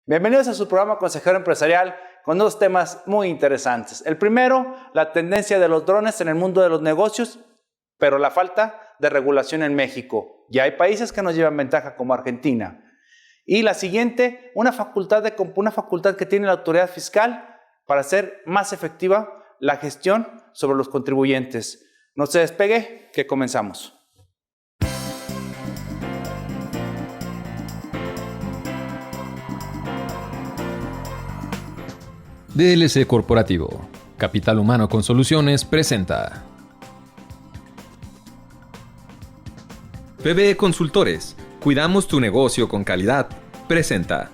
Bienvenidos a su programa Consejero Empresarial con dos temas muy interesantes. El primero, la tendencia de los drones en el mundo de los negocios, pero la falta de regulación en México. Ya hay países que nos llevan ventaja como Argentina. Y la siguiente, una facultad que tiene la autoridad fiscal para hacer más efectiva la gestión sobre los contribuyentes. No se despegue, que comenzamos. DLC Corporativo, Capital Humano con Soluciones presenta PBE Consultores, cuidamos tu negocio con calidad, presenta.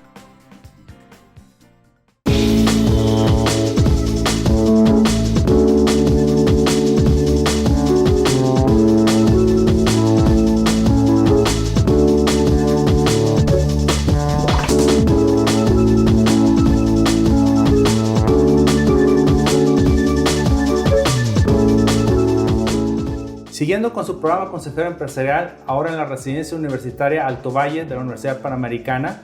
Siguiendo con su programa Consejero Empresarial, ahora en la Residencia Universitaria Alto Valle de la Universidad Panamericana,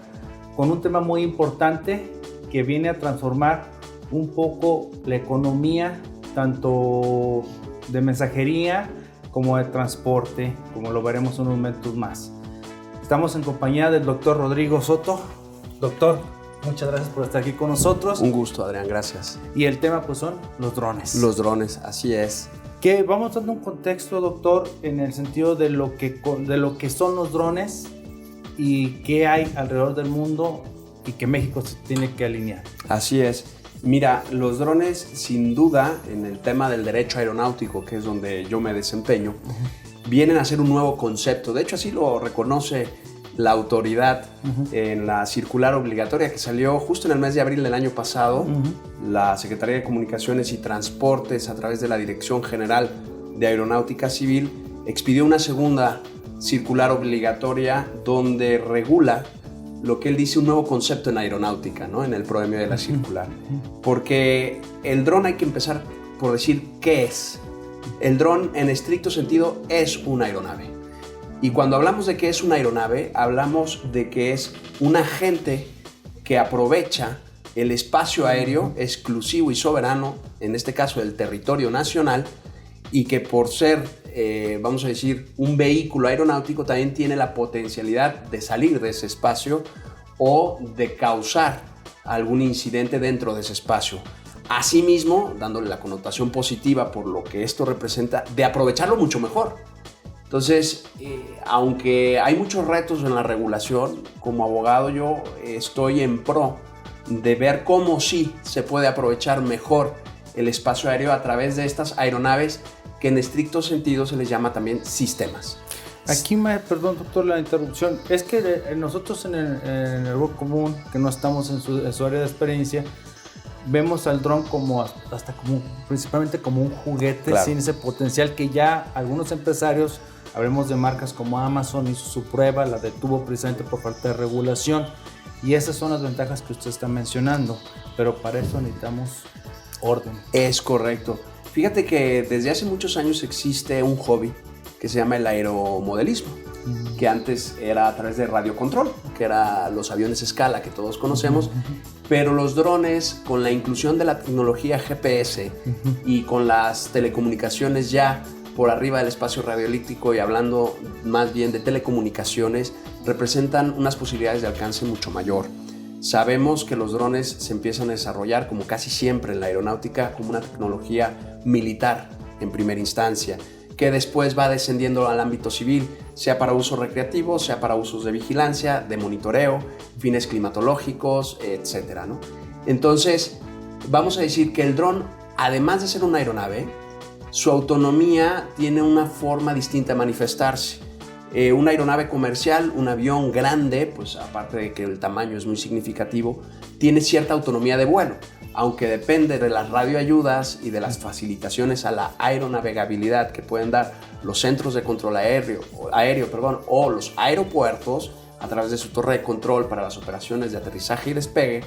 con un tema muy importante que viene a transformar un poco la economía, tanto de mensajería como de transporte, como lo veremos en unos momentos más. Estamos en compañía del doctor Rodrigo Soto. Doctor, muchas gracias por estar aquí con nosotros. Un gusto, Adrián, gracias. Y el tema pues son los drones. Los drones, así es. Que vamos dando un contexto, doctor, en el sentido de lo que son los drones y qué hay alrededor del mundo y que México se tiene que alinear. Así es. Mira, los drones, sin duda, en el tema del derecho aeronáutico, que es donde yo me desempeño, vienen a ser un nuevo concepto. De hecho, así lo reconoce la autoridad en la circular obligatoria que salió justo en el mes de abril del año pasado. La Secretaría de Comunicaciones y Transportes, a través de la Dirección General de Aeronáutica Civil, expidió una segunda circular obligatoria donde regula lo que él dice un nuevo concepto en aeronáutica, ¿no? En el proemio de la circular. Porque el dron hay que empezar por decir qué es. El dron, en estricto sentido, es una aeronave. Y cuando hablamos de que es una aeronave, hablamos de que es un agente que aprovecha el espacio aéreo exclusivo y soberano, en este caso el territorio nacional, y que por ser, vamos a decir, un vehículo aeronáutico también tiene la potencialidad de salir de ese espacio o de causar algún incidente dentro de ese espacio. Asimismo, dándole la connotación positiva por lo que esto representa, de aprovecharlo mucho mejor. Entonces, aunque hay muchos retos en la regulación, como abogado yo estoy en pro de ver cómo sí se puede aprovechar mejor el espacio aéreo a través de estas aeronaves que en estricto sentido se les llama también sistemas. Aquí, perdón doctor la interrupción, es que nosotros en el work común, que no estamos en su área de experiencia, vemos al dron principalmente como un juguete, claro, sin ese potencial que ya algunos empresarios, hablemos de marcas como Amazon, hizo su prueba, la detuvo precisamente por falta de regulación. Y esas son las ventajas que usted está mencionando, pero para eso necesitamos orden. Es correcto. Fíjate que desde hace muchos años existe un hobby que se llama el aeromodelismo, que antes era a través de radiocontrol, que eran los aviones escala que todos conocemos, pero los drones, con la inclusión de la tecnología GPS y con las telecomunicaciones ya por arriba del espacio radioeléctrico y hablando más bien de telecomunicaciones, representan unas posibilidades de alcance mucho mayor. Sabemos que los drones se empiezan a desarrollar, como casi siempre en la aeronáutica, como una tecnología militar en primera instancia, que después va descendiendo al ámbito civil, sea para uso recreativo, sea para usos de vigilancia, de monitoreo, fines climatológicos, etc., ¿no? Entonces, vamos a decir que el dron, además de ser una aeronave, su autonomía tiene una forma distinta de manifestarse. Una aeronave comercial, un avión grande, pues aparte de que el tamaño es muy significativo, tiene cierta autonomía de vuelo, aunque depende de las radioayudas y de las facilitaciones a la aeronavegabilidad que pueden dar los centros de control aéreo o los aeropuertos a través de su torre de control para las operaciones de aterrizaje y despegue.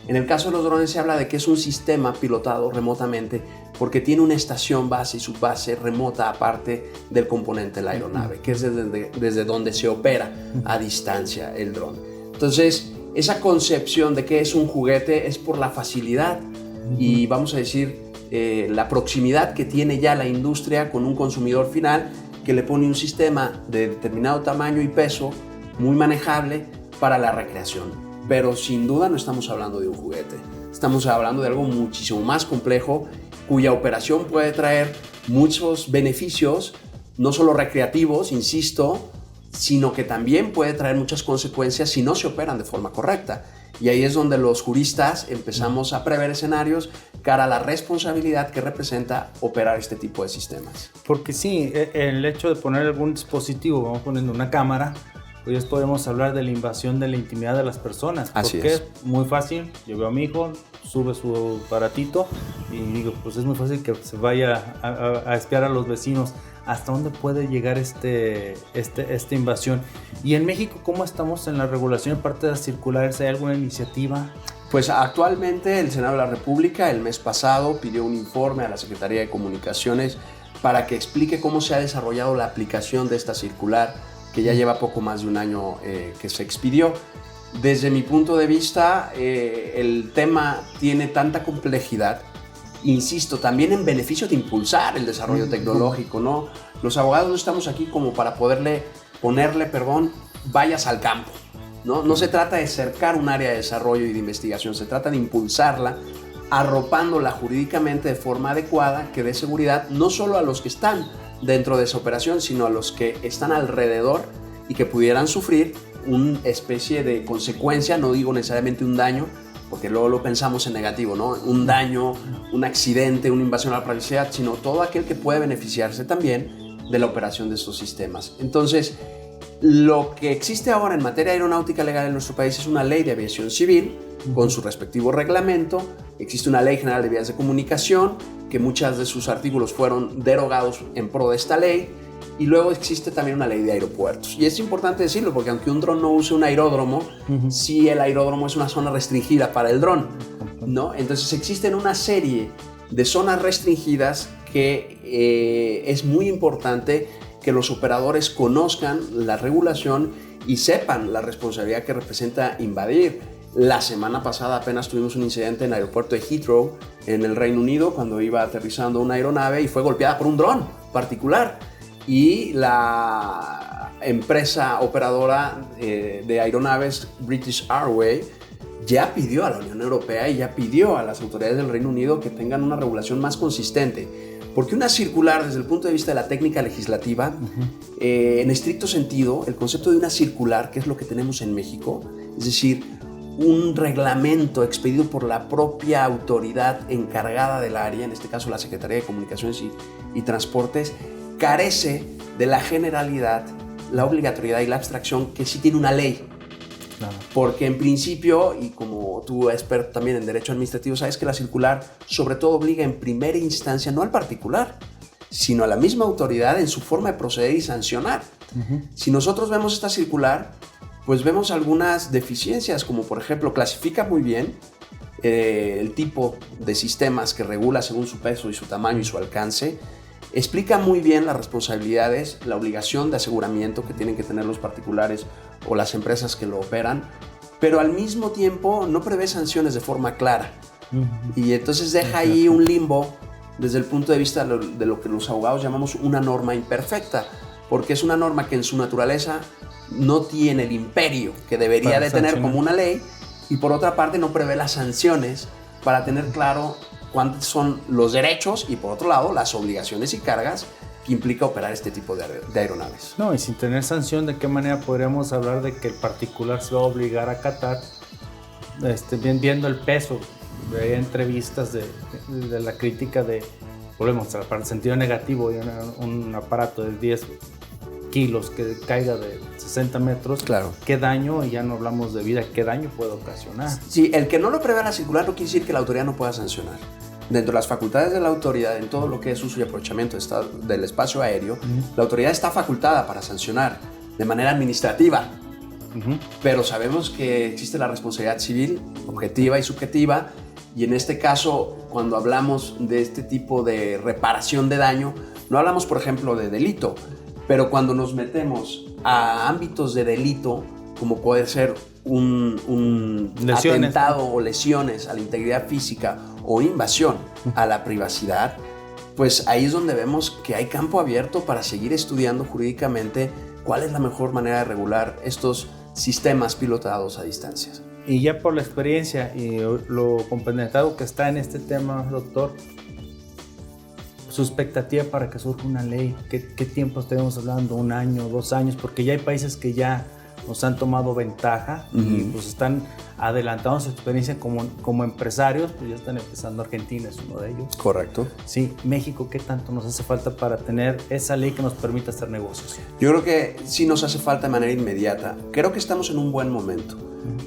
En el caso de los drones se habla de que es un sistema pilotado remotamente porque tiene una estación base y subbase remota aparte del componente de la aeronave, que es desde donde se opera a distancia el dron. Entonces, esa concepción de que es un juguete es por la facilidad y vamos a decir la proximidad que tiene ya la industria con un consumidor final que le pone un sistema de determinado tamaño y peso muy manejable para la recreación. Pero sin duda no estamos hablando de un juguete, estamos hablando de algo muchísimo más complejo cuya operación puede traer muchos beneficios, no solo recreativos, insisto, sino que también puede traer muchas consecuencias si no se operan de forma correcta. Y ahí es donde los juristas empezamos a prever escenarios cara a la responsabilidad que representa operar este tipo de sistemas. Porque sí, el hecho de poner algún dispositivo, vamos poniendo una cámara, pues podemos hablar de la invasión de la intimidad de las personas. Así porque es. Muy fácil, yo veo a mi hijo, sube su aparatito y digo, pues es muy fácil que se vaya a espiar a los vecinos. ¿Hasta dónde puede llegar esta invasión? Y en México, ¿cómo estamos en la regulación de parte de las circulares? ¿Hay alguna iniciativa? Pues actualmente el Senado de la República el mes pasado pidió un informe a la Secretaría de Comunicaciones para que explique cómo se ha desarrollado la aplicación de esta circular que ya lleva poco más de un año que se expidió. Desde mi punto de vista, el tema tiene tanta complejidad, insisto, también en beneficio de impulsar el desarrollo tecnológico, ¿no? Los abogados no estamos aquí como para ponerle, vayas al campo, ¿no? No se trata de cercar un área de desarrollo y de investigación, se trata de impulsarla, arropándola jurídicamente de forma adecuada que dé seguridad no solo a los que están dentro de esa operación, sino a los que están alrededor y que pudieran sufrir una especie de consecuencia, no digo necesariamente un daño, porque luego lo pensamos en negativo, ¿no? Un daño, un accidente, una invasión a la privacidad, sino todo aquel que puede beneficiarse también de la operación de estos sistemas. Entonces, lo que existe ahora en materia aeronáutica legal en nuestro país es una ley de aviación civil con su respectivo reglamento. Existe una ley general de vías de comunicación que muchos de sus artículos fueron derogados en pro de esta ley. Y luego existe también una ley de aeropuertos. Y es importante decirlo porque aunque un dron no use un aeródromo, sí el aeródromo es una zona restringida para el dron, ¿no? Entonces existen una serie de zonas restringidas que es muy importante que los operadores conozcan la regulación y sepan la responsabilidad que representa invadir. La semana pasada apenas tuvimos un incidente en el aeropuerto de Heathrow, en el Reino Unido, cuando iba aterrizando una aeronave y fue golpeada por un dron particular. Y la empresa operadora de aeronaves British Airways ya pidió a la Unión Europea y ya pidió a las autoridades del Reino Unido que tengan una regulación más consistente. Porque una circular, desde el punto de vista de la técnica legislativa, en estricto sentido, el concepto de una circular, que es lo que tenemos en México, es decir, un reglamento expedido por la propia autoridad encargada del área, en este caso la Secretaría de Comunicaciones y Transportes, carece de la generalidad, la obligatoriedad y la abstracción que sí tiene una ley. Claro. Porque en principio, y como tú experto también en derecho administrativo, sabes que la circular sobre todo obliga en primera instancia no al particular, sino a la misma autoridad en su forma de proceder y sancionar. Si nosotros vemos esta circular, pues vemos algunas deficiencias, como por ejemplo clasifica muy bien el tipo de sistemas que regula según su peso y su tamaño y su alcance. Explica muy bien las responsabilidades, la obligación de aseguramiento que tienen que tener los particulares o las empresas que lo operan, pero al mismo tiempo no prevé sanciones de forma clara. Y entonces deja ahí un limbo desde el punto de vista de lo que los abogados llamamos una norma imperfecta, porque es una norma que en su naturaleza no tiene el imperio que debería de tener como una ley, y por otra parte no prevé las sanciones para tener claro cuántos son los derechos y por otro lado las obligaciones y cargas que implica operar este tipo de aeronaves. No, y sin tener sanción, ¿de qué manera podríamos hablar de que el particular se va a obligar a acatar, viendo el peso? Hay entrevistas de la crítica de, volvemos para el sentido negativo, y un aparato de 10 kilos que caiga de 60 metros, claro. ¿Qué daño? Y ya no hablamos de vida, ¿qué daño puede ocasionar? Sí, el que no lo prevé la circular no quiere decir que la autoridad no pueda sancionar. Dentro de las facultades de la autoridad, en todo lo que es uso y aprovechamiento del espacio aéreo, la autoridad está facultada para sancionar de manera administrativa. Pero sabemos que existe la responsabilidad civil, objetiva y subjetiva, y en este caso, cuando hablamos de este tipo de reparación de daño, no hablamos, por ejemplo, de delito, pero cuando nos metemos a ámbitos de delito, como puede ser un lesiones, atentado o lesiones a la integridad física o invasión a la privacidad, pues ahí es donde vemos que hay campo abierto para seguir estudiando jurídicamente cuál es la mejor manera de regular estos sistemas pilotados a distancia. Y ya por la experiencia y lo compenetrado que está en este tema, doctor, su expectativa para que surja una ley, ¿qué tiempo estaremos hablando? ¿1 año, 2 años? Porque ya hay países que ya nos han tomado ventaja y pues están adelantando su experiencia como empresarios, pues ya están empezando. Argentina es uno de ellos. Correcto. Sí, México, ¿qué tanto nos hace falta para tener esa ley que nos permita hacer negocios? Yo creo que sí nos hace falta de manera inmediata. Creo que estamos en un buen momento,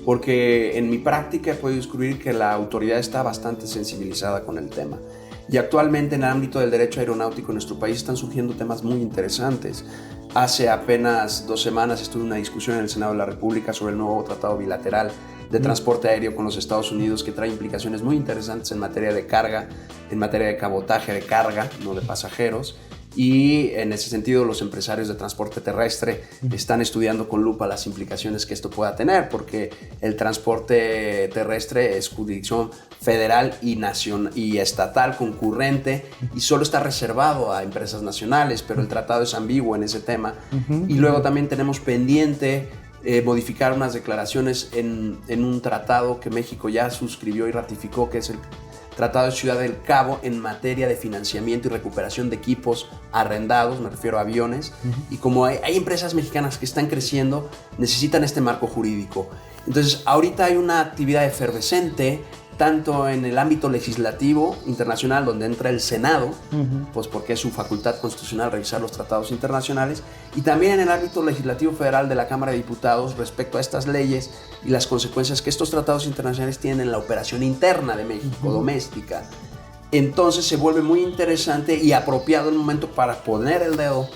porque en mi práctica he podido descubrir que la autoridad está bastante sensibilizada con el tema. Y actualmente en el ámbito del derecho aeronáutico en nuestro país están surgiendo temas muy interesantes. Hace apenas 2 semanas estuve en una discusión en el Senado de la República sobre el nuevo tratado bilateral de transporte aéreo con los Estados Unidos, que trae implicaciones muy interesantes en materia de carga, en materia de cabotaje de carga, no de pasajeros. Y en ese sentido los empresarios de transporte terrestre están estudiando con lupa las implicaciones que esto pueda tener, porque el transporte terrestre es jurisdicción federal y estatal concurrente y solo está reservado a empresas nacionales, pero el tratado es ambiguo en ese tema. Y luego también tenemos pendiente modificar unas declaraciones en un tratado que México ya suscribió y ratificó, que es el Tratado de Ciudad del Cabo en materia de financiamiento y recuperación de equipos arrendados, me refiero a aviones, y como hay empresas mexicanas que están creciendo, necesitan este marco jurídico. Entonces, ahorita hay una actividad efervescente, tanto en el ámbito legislativo internacional, donde entra el Senado, pues porque es su facultad constitucional revisar los tratados internacionales, y también en el ámbito legislativo federal de la Cámara de Diputados respecto a estas leyes y las consecuencias que estos tratados internacionales tienen en la operación interna de México, doméstica. Entonces se vuelve muy interesante y apropiado el momento para poner el dedo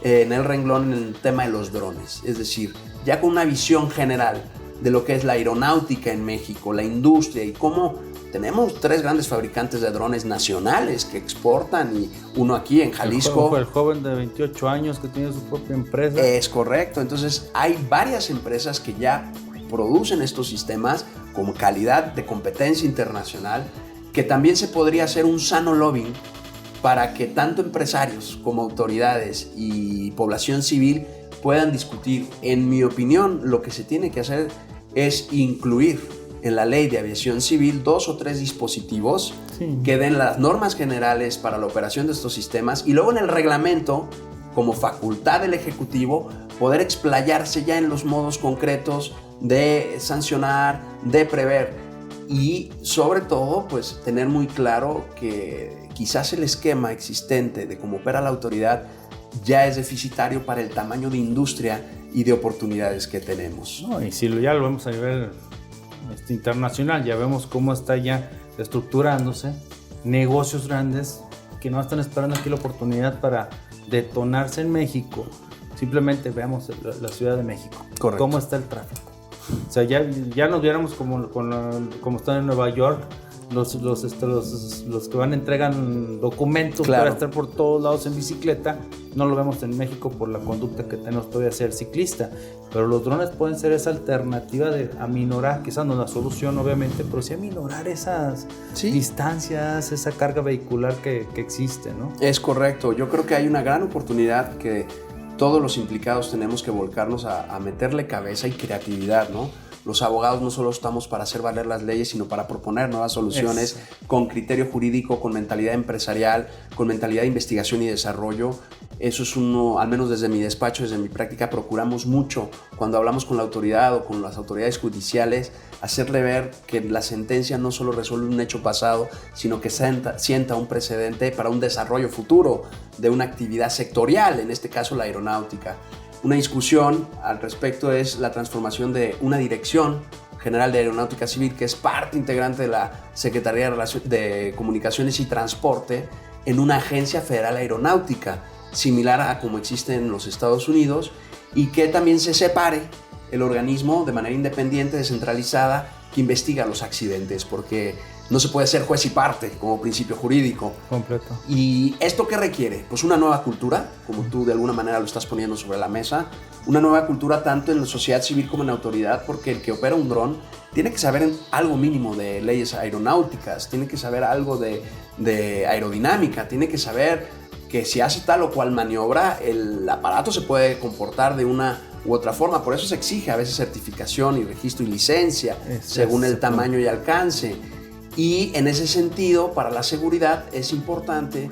en el renglón en el tema de los drones, es decir, ya con una visión general de lo que es la aeronáutica en México, la industria y cómo tenemos 3 grandes fabricantes de drones nacionales que exportan, y uno aquí en Jalisco. El joven de 28 años que tiene su propia empresa. Es correcto, entonces hay varias empresas que ya producen estos sistemas con calidad de competencia internacional, que también se podría hacer un sano lobbying para que tanto empresarios como autoridades y población civil puedan discutir. En mi opinión, lo que se tiene que hacer es incluir en la ley de aviación civil 2 o 3 dispositivos que den las normas generales para la operación de estos sistemas, y luego en el reglamento, como facultad del Ejecutivo, poder explayarse ya en los modos concretos de sancionar, de prever, y sobre todo pues tener muy claro que quizás el esquema existente de cómo opera la autoridad ya es deficitario para el tamaño de industria y de oportunidades que tenemos. No, y si ya lo vemos a nivel internacional, ya vemos cómo está ya estructurándose negocios grandes que no están esperando aquí la oportunidad para detonarse en México. Simplemente veamos la Ciudad de México. Correcto. Cómo está el tráfico. O sea, ya nos viéramos como están en Nueva York, los que van entregan documentos para estar por todos lados en bicicleta. No lo vemos en México por la conducta que tenemos todavía ser ciclista, pero los drones pueden ser esa alternativa de aminorar, quizás no la solución obviamente, pero sí aminorar esas distancias, esa carga vehicular que existe, ¿no? Es correcto, yo creo que hay una gran oportunidad que todos los implicados tenemos que volcarnos a meterle cabeza y creatividad, ¿no? Los abogados no solo estamos para hacer valer las leyes, sino para proponer nuevas soluciones con criterio jurídico, con mentalidad empresarial, con mentalidad de investigación y desarrollo. Eso es uno, al menos desde mi despacho, desde mi práctica, procuramos mucho cuando hablamos con la autoridad o con las autoridades judiciales, hacerle ver que la sentencia no solo resuelve un hecho pasado, sino que sienta un precedente para un desarrollo futuro de una actividad sectorial, en este caso la aeronáutica. Una discusión al respecto es la transformación de una Dirección General de Aeronáutica Civil, que es parte integrante de la Secretaría de Comunicaciones y Transporte, en una Agencia Federal Aeronáutica, similar a como existe en los Estados Unidos, y que también se separe el organismo de manera independiente, descentralizada, que investiga los accidentes, porque no se puede ser juez y parte como principio jurídico. Completo. ¿Y esto qué requiere? Pues una nueva cultura, como tú de alguna manera lo estás poniendo sobre la mesa, una nueva cultura tanto en la sociedad civil como en la autoridad, porque el que opera un dron tiene que saber algo mínimo de leyes aeronáuticas, tiene que saber algo de aerodinámica, tiene que saber que si hace tal o cual maniobra, el aparato se puede comportar de una u otra forma. Por eso se exige a veces certificación y registro y licencia, según el tamaño y alcance. Y en ese sentido, para la seguridad es importante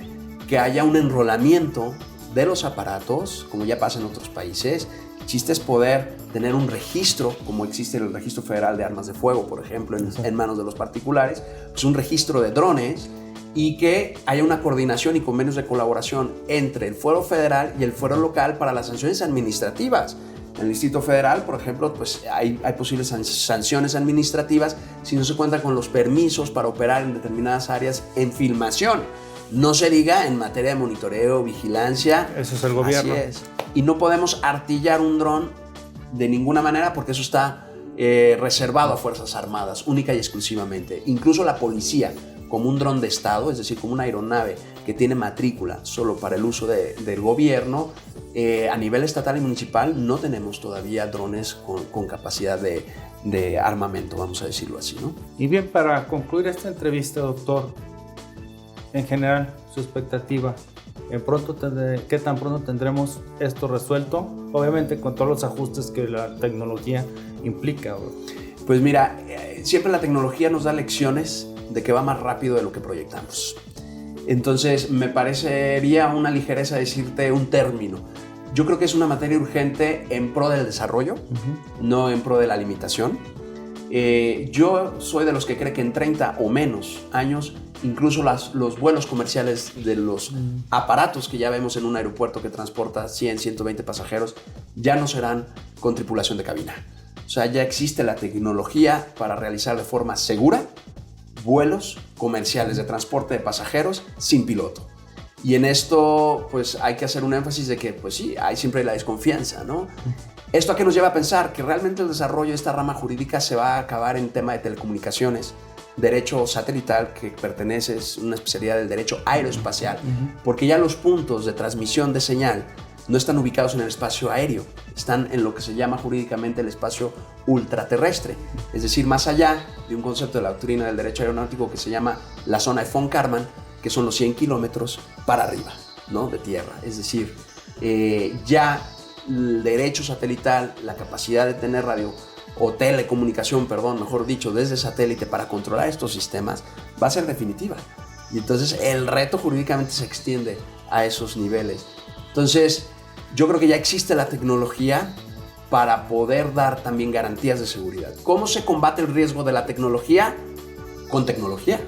que haya un enrolamiento de los aparatos, como ya pasa en otros países. El chiste es poder tener un registro, como existe el Registro Federal de Armas de Fuego, por ejemplo, en manos de los particulares, pues un registro de drones, y que haya una coordinación y convenios de colaboración entre el fuero federal y el fuero local para las sanciones administrativas. En el Distrito Federal, por ejemplo, pues hay posibles sanciones administrativas si no se cuenta con los permisos para operar en determinadas áreas en filmación. No se diga en materia de monitoreo, vigilancia. Eso es el gobierno. Así es. Y no podemos artillar un dron de ninguna manera porque eso está reservado a Fuerzas Armadas, única y exclusivamente. Incluso la policía, como un dron de Estado, es decir, como una aeronave que tiene matrícula solo para el uso del gobierno, a nivel estatal y municipal no tenemos todavía drones con capacidad de armamento, vamos a decirlo así, ¿no? Y bien, para concluir esta entrevista, doctor, en general, su expectativa, ¿qué tan pronto tendremos esto resuelto? Obviamente con todos los ajustes que la tecnología implica. Pues mira, siempre la tecnología nos da lecciones de que va más rápido de lo que proyectamos. Entonces me parecería una ligereza decirte un término. Yo creo que es una materia urgente en pro del desarrollo, no en pro de la limitación. Yo soy de los que cree que en 30 o menos años, incluso los vuelos comerciales de los aparatos que ya vemos en un aeropuerto que transporta 100, 120 pasajeros, ya no serán con tripulación de cabina. O sea, ya existe la tecnología para realizar de forma segura vuelos comerciales de transporte de pasajeros sin piloto. Y en esto, pues hay que hacer un énfasis de que, pues sí, hay siempre la desconfianza, ¿no? ¿Esto a qué nos lleva a pensar? Que realmente el desarrollo de esta rama jurídica se va a acabar en tema de telecomunicaciones, derecho satelital, que pertenece, es una especialidad del derecho aeroespacial, porque ya los puntos de transmisión de señal no están ubicados en el espacio aéreo, están en lo que se llama jurídicamente el espacio ultraterrestre, es decir, más allá de un concepto de la doctrina del derecho aeronáutico que se llama la zona de von Karman, que son los 100 kilómetros para arriba, ¿no? De tierra. Es decir, ya el derecho satelital, la capacidad de tener radio o telecomunicación, mejor dicho, desde satélite para controlar estos sistemas, va a ser definitiva. Y entonces el reto jurídicamente se extiende a esos niveles. Entonces, yo creo que ya existe la tecnología para poder dar también garantías de seguridad. ¿Cómo se combate el riesgo de la tecnología? Con tecnología.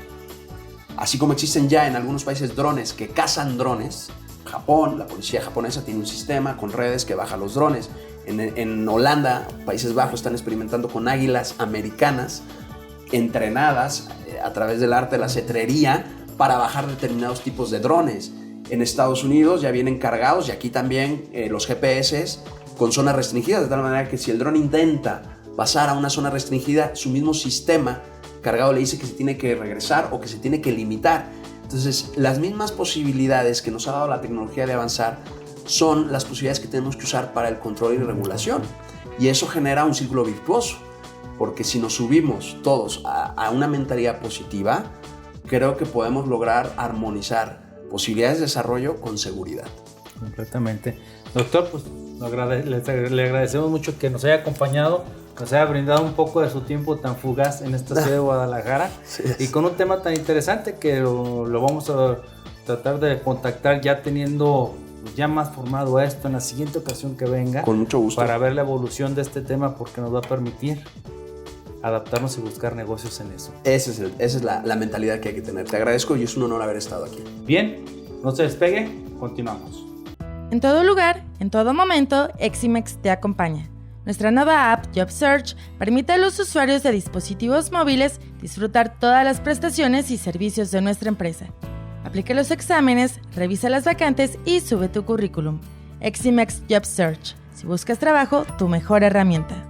Así como existen ya en algunos países drones que cazan drones, Japón, la policía japonesa tiene un sistema con redes que baja los drones. En Holanda, Países Bajos, están experimentando con águilas americanas entrenadas a través del arte de la cetrería para bajar determinados tipos de drones. En Estados Unidos ya vienen cargados, y aquí también los GPS con zonas restringidas, de tal manera que si el dron intenta pasar a una zona restringida, su mismo sistema cargado le dice que se tiene que regresar o que se tiene que limitar. Entonces, las mismas posibilidades que nos ha dado la tecnología de avanzar son las posibilidades que tenemos que usar para el control y regulación. Y eso genera un círculo virtuoso, porque si nos subimos todos a una mentalidad positiva, creo que podemos lograr armonizar posibilidades de desarrollo con seguridad. Completamente. Doctor, pues le agradecemos mucho que nos haya acompañado, nos haya brindado un poco de su tiempo tan fugaz en esta ciudad de Guadalajara, y con un tema tan interesante que lo vamos a tratar de contactar ya teniendo ya más formado esto en la siguiente ocasión que venga. Con mucho gusto. Para ver la evolución de este tema, porque nos va a permitir adaptarnos y buscar negocios en eso. Esa es la mentalidad que hay que tener. Te agradezco y es un honor haber estado aquí. Bien, no se despegue, continuamos. En todo lugar, en todo momento, Eximex te acompaña. Nuestra nueva app JobSearch permite a los usuarios de dispositivos móviles disfrutar todas las prestaciones y servicios de nuestra empresa. Aplica los exámenes, revisa las vacantes y sube tu currículum. Eximex JobSearch. Si buscas trabajo, tu mejor herramienta.